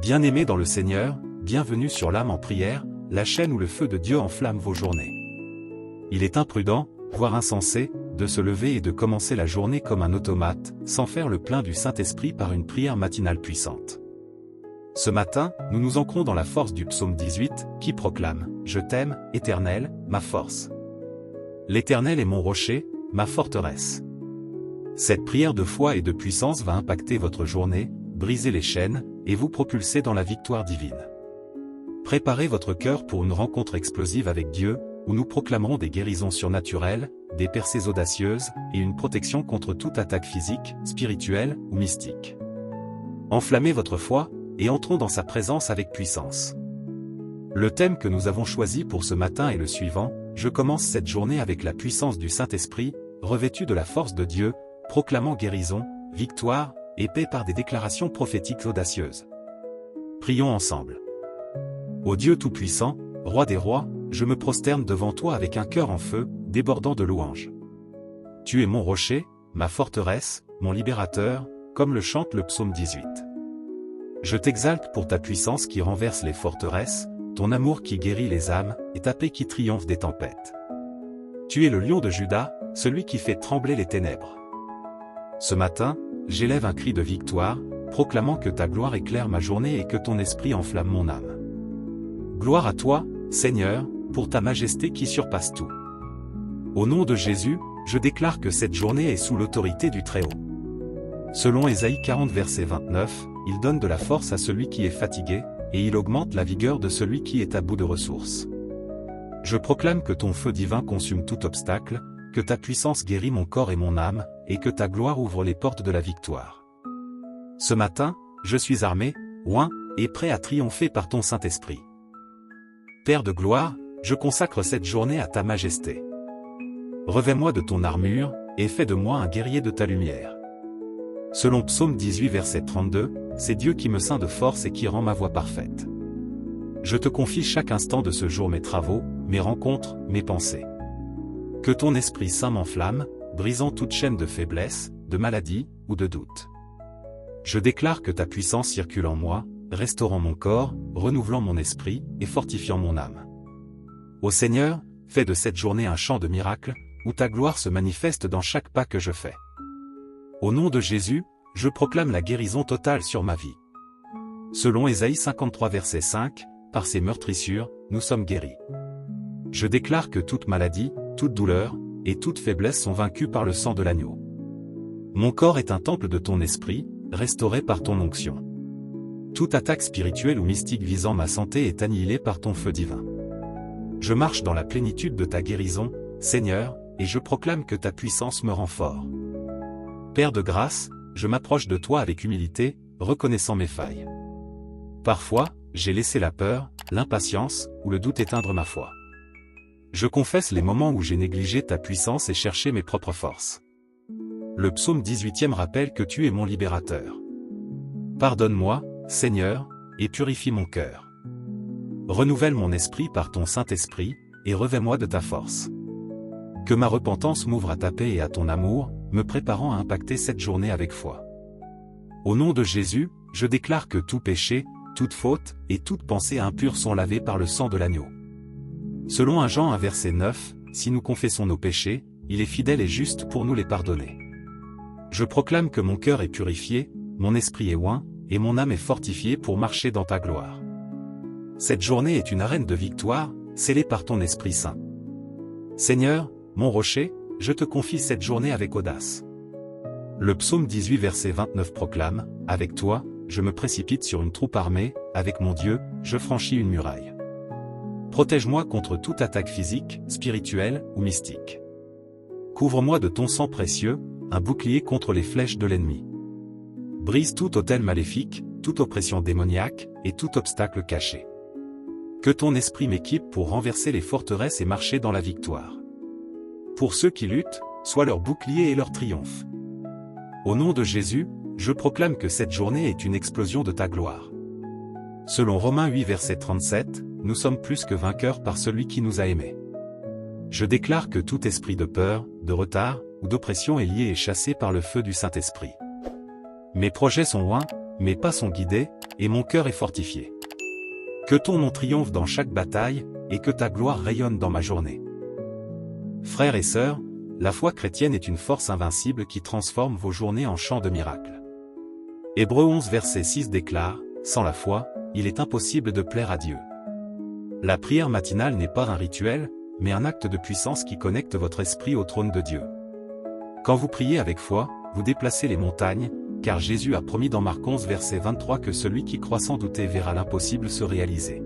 Bien-aimés dans le Seigneur, bienvenue sur l'âme en prière, la chaîne où le feu de Dieu enflamme vos journées. Il est imprudent, voire insensé, de se lever et de commencer la journée comme un automate, sans faire le plein du Saint-Esprit par une prière matinale puissante. Ce matin, nous nous ancrons dans la force du psaume 18, qui proclame « Je t'aime, Éternel, ma force. L'Éternel est mon rocher, ma forteresse. » Cette prière de foi et de puissance va impacter votre journée, briser les chaînes, et vous propulser dans la victoire divine. Préparez votre cœur pour une rencontre explosive avec Dieu, où nous proclamerons des guérisons surnaturelles, des percées audacieuses, et une protection contre toute attaque physique, spirituelle ou mystique. Enflammez votre foi, et entrons dans sa présence avec puissance. Le thème que nous avons choisi pour ce matin est le suivant: je commence cette journée avec la puissance du Saint-Esprit, revêtu de la force de Dieu, proclamant guérison, victoire, et paix par des déclarations prophétiques audacieuses. Prions ensemble. Ô Dieu Tout-Puissant, Roi des rois, je me prosterne devant toi avec un cœur en feu, débordant de louanges. Tu es mon rocher, ma forteresse, mon libérateur, comme le chante le psaume 18. Je t'exalte pour ta puissance qui renverse les forteresses, ton amour qui guérit les âmes, et ta paix qui triomphe des tempêtes. Tu es le lion de Juda, celui qui fait trembler les ténèbres. Ce matin, j'élève un cri de victoire, proclamant que ta gloire éclaire ma journée et que ton esprit enflamme mon âme. Gloire à toi, Seigneur, pour ta majesté qui surpasse tout. Au nom de Jésus, je déclare que cette journée est sous l'autorité du Très-Haut. Selon Ésaïe 40 verset 29, il donne de la force à celui qui est fatigué, et il augmente la vigueur de celui qui est à bout de ressources. Je proclame que ton feu divin consume tout obstacle, que ta puissance guérit mon corps et mon âme, et que ta gloire ouvre les portes de la victoire. Ce matin, je suis armé, oint, et prêt à triompher par ton Saint-Esprit. Père de gloire, je consacre cette journée à ta majesté. Revêts-moi de ton armure, et fais de moi un guerrier de ta lumière. Selon Psaume 18 verset 32, c'est Dieu qui me ceint de force et qui rend ma voie parfaite. Je te confie chaque instant de ce jour mes travaux, mes rencontres, mes pensées. Que ton Esprit Saint m'enflamme, brisant toute chaîne de faiblesse, de maladie, ou de doute. Je déclare que ta puissance circule en moi, restaurant mon corps, renouvelant mon esprit, et fortifiant mon âme. Ô Seigneur, fais de cette journée un chant de miracle, où ta gloire se manifeste dans chaque pas que je fais. Au nom de Jésus, je proclame la guérison totale sur ma vie. Selon Ésaïe 53 verset 5, par ses meurtrissures, nous sommes guéris. Je déclare que toute maladie, toute douleur, et toute faiblesse sont vaincues par le sang de l'agneau. Mon corps est un temple de ton esprit, restauré par ton onction. Toute attaque spirituelle ou mystique visant ma santé est annihilée par ton feu divin. Je marche dans la plénitude de ta guérison, Seigneur, et je proclame que ta puissance me rend fort. Père de grâce, je m'approche de toi avec humilité, reconnaissant mes failles. Parfois, j'ai laissé la peur, l'impatience, ou le doute éteindre ma foi. Je confesse les moments où j'ai négligé ta puissance et cherché mes propres forces. Le psaume 18e rappelle que tu es mon libérateur. Pardonne-moi, Seigneur, et purifie mon cœur. Renouvelle mon esprit par ton Saint-Esprit, et revêts-moi de ta force. Que ma repentance m'ouvre à ta paix et à ton amour, me préparant à impacter cette journée avec foi. Au nom de Jésus, je déclare que tout péché, toute faute, et toute pensée impure sont lavées par le sang de l'agneau. Selon 1 Jean 1 verset 9, si nous confessons nos péchés, il est fidèle et juste pour nous les pardonner. Je proclame que mon cœur est purifié, mon esprit est oint, et mon âme est fortifiée pour marcher dans ta gloire. Cette journée est une arène de victoire, scellée par ton Esprit Saint. Seigneur, mon rocher, je te confie cette journée avec audace. Le psaume 18 verset 29 proclame, « Avec toi, je me précipite sur une troupe armée, avec mon Dieu, je franchis une muraille. » Protège-moi contre toute attaque physique, spirituelle ou mystique. Couvre-moi de ton sang précieux, un bouclier contre les flèches de l'ennemi. Brise tout autel maléfique, toute oppression démoniaque, et tout obstacle caché. Que ton esprit m'équipe pour renverser les forteresses et marcher dans la victoire. Pour ceux qui luttent, sois leur bouclier et leur triomphe. Au nom de Jésus, je proclame que cette journée est une explosion de ta gloire. Selon Romains 8 verset 37, nous sommes plus que vainqueurs par celui qui nous a aimés. Je déclare que tout esprit de peur, de retard, ou d'oppression est lié et chassé par le feu du Saint-Esprit. Mes projets sont oints, mes pas sont guidés, et mon cœur est fortifié. Que ton nom triomphe dans chaque bataille, et que ta gloire rayonne dans ma journée. Frères et sœurs, la foi chrétienne est une force invincible qui transforme vos journées en chants de miracles. Hébreux 11 verset 6 déclare, « Sans la foi, il est impossible de plaire à Dieu. » La prière matinale n'est pas un rituel, mais un acte de puissance qui connecte votre esprit au trône de Dieu. Quand vous priez avec foi, vous déplacez les montagnes, car Jésus a promis dans Marc 11 verset 23 que celui qui croit sans douter verra l'impossible se réaliser.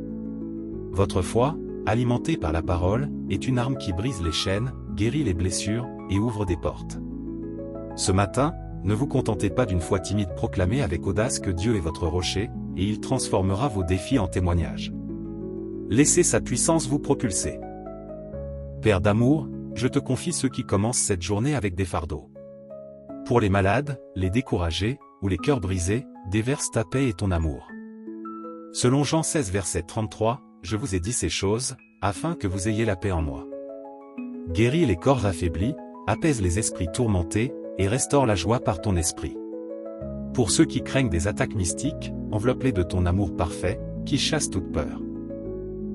Votre foi, alimentée par la parole, est une arme qui brise les chaînes, guérit les blessures, et ouvre des portes. Ce matin, ne vous contentez pas d'une foi timide proclamée avec audace que Dieu est votre rocher, et il transformera vos défis en témoignages. Laissez sa puissance vous propulser. Père d'amour, je te confie ceux qui commencent cette journée avec des fardeaux. Pour les malades, les découragés, ou les cœurs brisés, déverse ta paix et ton amour. Selon Jean 16 verset 33, je vous ai dit ces choses, afin que vous ayez la paix en moi. Guéris les corps affaiblis, apaise les esprits tourmentés, et restaure la joie par ton esprit. Pour ceux qui craignent des attaques mystiques, enveloppe-les de ton amour parfait, qui chasse toute peur.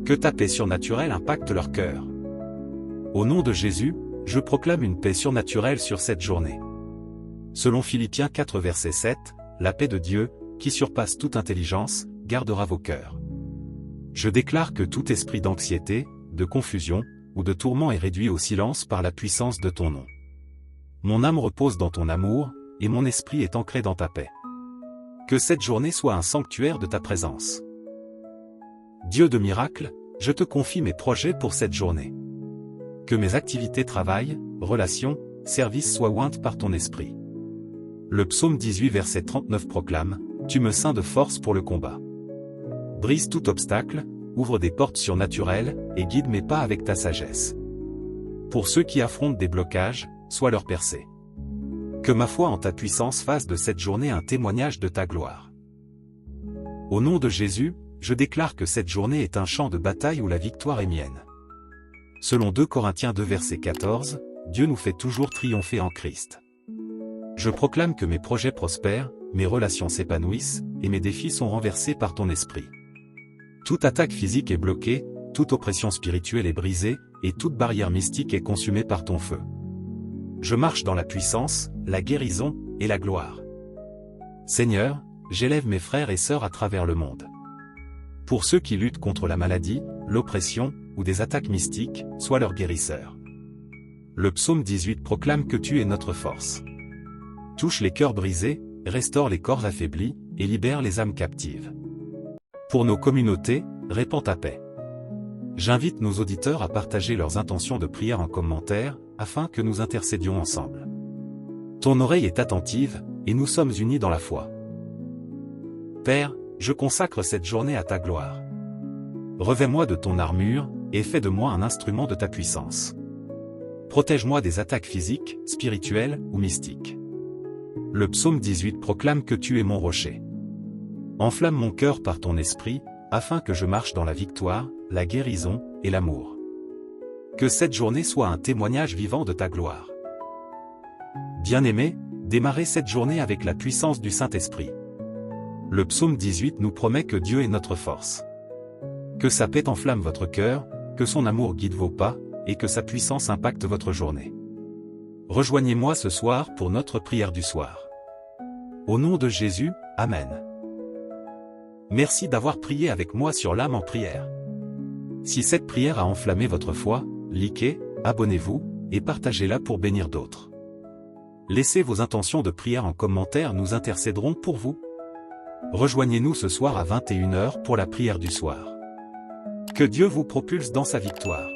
Que ta paix surnaturelle impacte leur cœur. Au nom de Jésus, je proclame une paix surnaturelle sur cette journée. Selon Philippiens 4 verset 7, la paix de Dieu, qui surpasse toute intelligence, gardera vos cœurs. Je déclare que tout esprit d'anxiété, de confusion, ou de tourment est réduit au silence par la puissance de ton nom. Mon âme repose dans ton amour, et mon esprit est ancré dans ta paix. Que cette journée soit un sanctuaire de ta présence. Dieu de miracles, je te confie mes projets pour cette journée. Que mes activités travail, relations, services soient ointes par ton esprit. Le psaume 18 verset 39 proclame, « Tu me ceins de force pour le combat. » Brise tout obstacle, ouvre des portes surnaturelles, et guide mes pas avec ta sagesse. Pour ceux qui affrontent des blocages, sois leur percée. Que ma foi en ta puissance fasse de cette journée un témoignage de ta gloire. Au nom de Jésus, je déclare que cette journée est un champ de bataille où la victoire est mienne. Selon 2 Corinthiens 2 verset 14, Dieu nous fait toujours triompher en Christ. Je proclame que mes projets prospèrent, mes relations s'épanouissent, et mes défis sont renversés par ton esprit. Toute attaque physique est bloquée, toute oppression spirituelle est brisée, et toute barrière mystique est consumée par ton feu. Je marche dans la puissance, la guérison, et la gloire. Seigneur, j'élève mes frères et sœurs à travers le monde. Pour ceux qui luttent contre la maladie, l'oppression, ou des attaques mystiques, sois leur guérisseur. Le psaume 18 proclame que tu es notre force. Touche les cœurs brisés, restaure les corps affaiblis, et libère les âmes captives. Pour nos communautés, répands ta paix. J'invite nos auditeurs à partager leurs intentions de prière en commentaire, afin que nous intercédions ensemble. Ton oreille est attentive, et nous sommes unis dans la foi. Père, je consacre cette journée à ta gloire. Revêts-moi de ton armure, et fais de moi un instrument de ta puissance. Protège-moi des attaques physiques, spirituelles ou mystiques. Le psaume 18 proclame que tu es mon rocher. Enflamme mon cœur par ton esprit, afin que je marche dans la victoire, la guérison, et l'amour. Que cette journée soit un témoignage vivant de ta gloire. Bien-aimés, démarrez cette journée avec la puissance du Saint-Esprit. Le psaume 18 nous promet que Dieu est notre force. Que sa paix enflamme votre cœur, que son amour guide vos pas, et que sa puissance impacte votre journée. Rejoignez-moi ce soir pour notre prière du soir. Au nom de Jésus, Amen. Merci d'avoir prié avec moi sur l'âme en prière. Si cette prière a enflammé votre foi, likez, abonnez-vous, et partagez-la pour bénir d'autres. Laissez vos intentions de prière en commentaire, nous intercéderons pour vous. Rejoignez-nous ce soir à 21 h pour la prière du soir. Que Dieu vous propulse dans sa victoire.